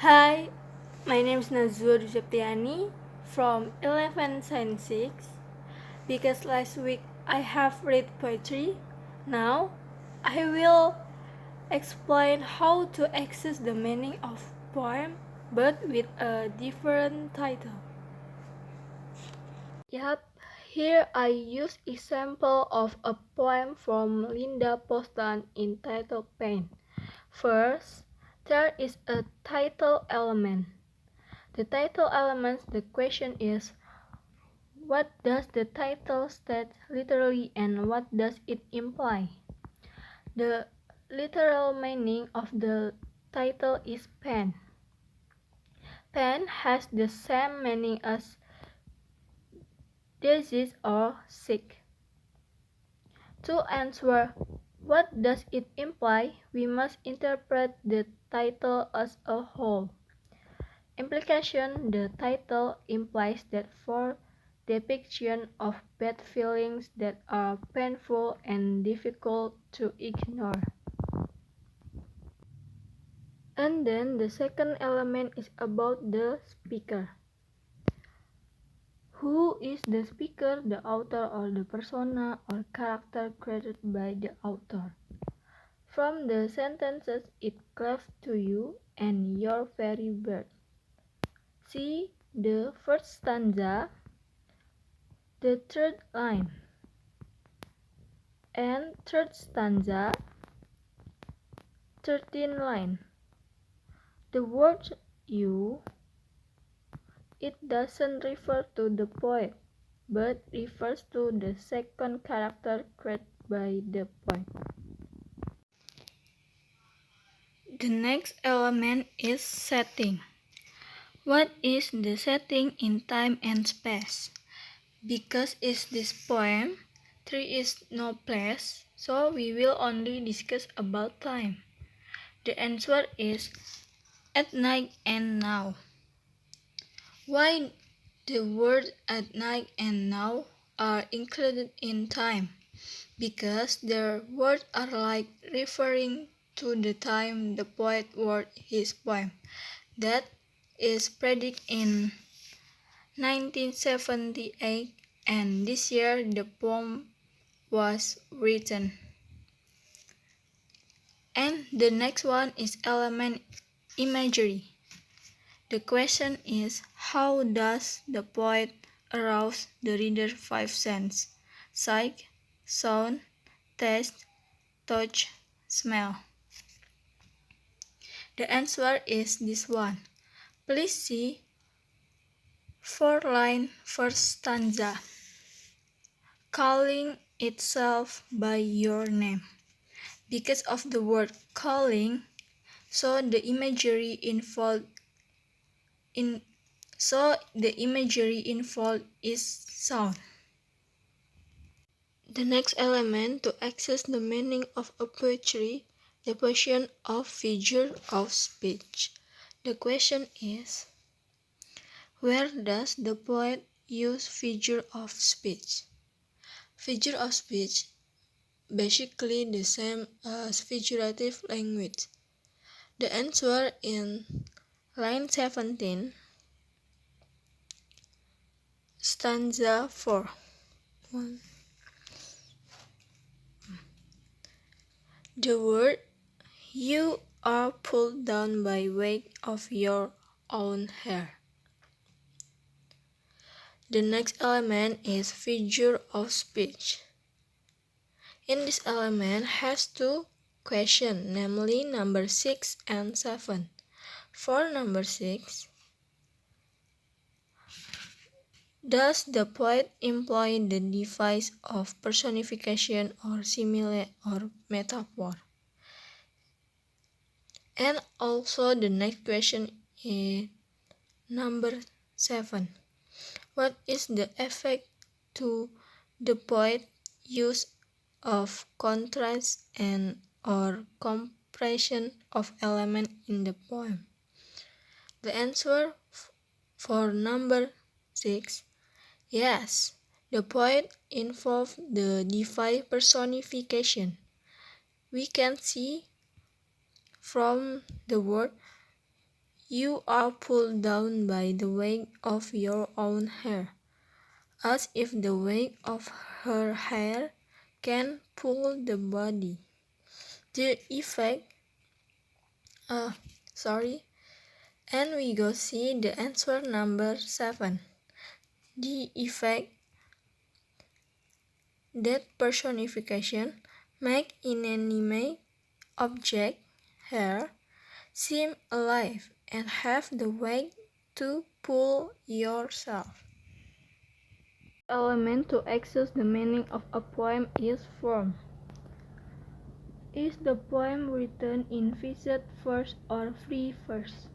Hi, my name is Nazur Septiani from 11 Science 6. Because last week I have read poetry, now I will explain how to access the meaning of poem but with a different title. Yep, here I use example of a poem from Linda Postan entitled Pain. First, there is a title element. The title elements, the question is, what does the title state literally and what does it imply? The literal meaning of the title is pain. Pain has the same meaning as disease or sick. To answer what does it imply, we must interpret the title as a whole. Implication: the title implies that for depiction of bad feelings that are painful and difficult to ignore. And then the second element is about the speaker. Who is the speaker, the author, or the persona or character created by the author? From the sentences it cleaves to you and your very birth. See the first stanza, the third line, and third stanza, 13th line. The word you, it doesn't refer to the poet, but refers to the second character created by the poet. The next element is setting. What is the setting in time and space? Because it's this poem, there is no place, so we will only discuss about time. The answer is at night and now. Why the word at night and now are included in time? Because their words are like referring to the time the poet wrote his poem. That is predicted in 1978, and this year the poem was written. And the next one is element imagery. The question is, how does the poet arouse the reader's five senses: sight, sound, taste, touch, smell? The answer is this one. Please see 4-line first stanza. Calling itself by your name. Because of the word calling, so the imagery involved is sound. The next element to access the meaning of a poetry, the question of figure of speech. The question is, where does the poet use figure of speech? Figure of speech basically the same as figurative language. The answer in line 17, stanza 4. The word you are pulled down by weight of your own hair. The next element is figure of speech. In this element has two questions, namely number 6 and 7. For number 6, does the poet employ the device of personification or simile or metaphor? And also the next question is number 7. What is the effect to the poet use of contrast and or compression of element in the poem? The answer for number 6, yes, the poet involved the device personification. We can see from the word You are pulled down by the weight of your own hair, as if the weight of her hair can pull the body. The effect, and we go see the answer number 7. The effect that personification make inanimate object, hair, seem alive and have the weight to pull yourself. Element to access the meaning of a poem is form. Is the poem written in fixed verse or free verse?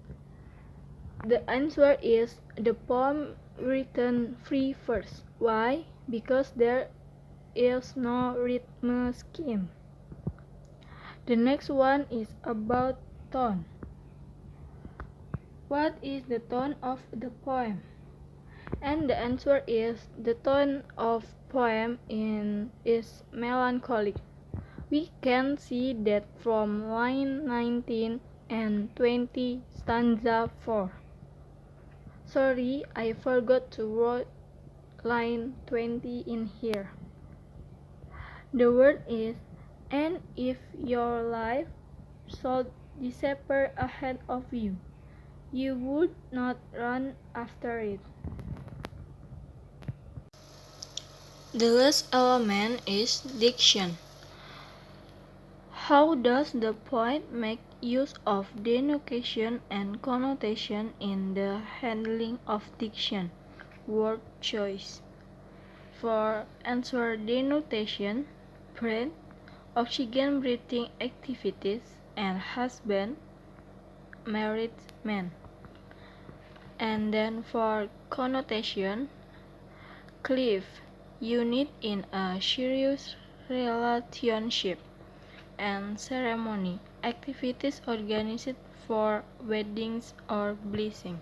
The answer is the poem written free verse. Why? Because there is no rhythm scheme. The next one is about tone. What is the tone of the poem? And the answer is the tone of poem is melancholic. We can see that from line 19 and 20 stanza 4. Sorry, I forgot to write line 20 in here. The word is, and if your life should disappear ahead of you, you would not run after it. The last element is diction. How does the poet make use of denotation and connotation in the handling of diction? Word choice. For answer denotation, breath, oxygen breathing activities, and husband, married man. And then for connotation, cliff, unit in a serious relationship, and ceremony, activities organized for weddings or blessing.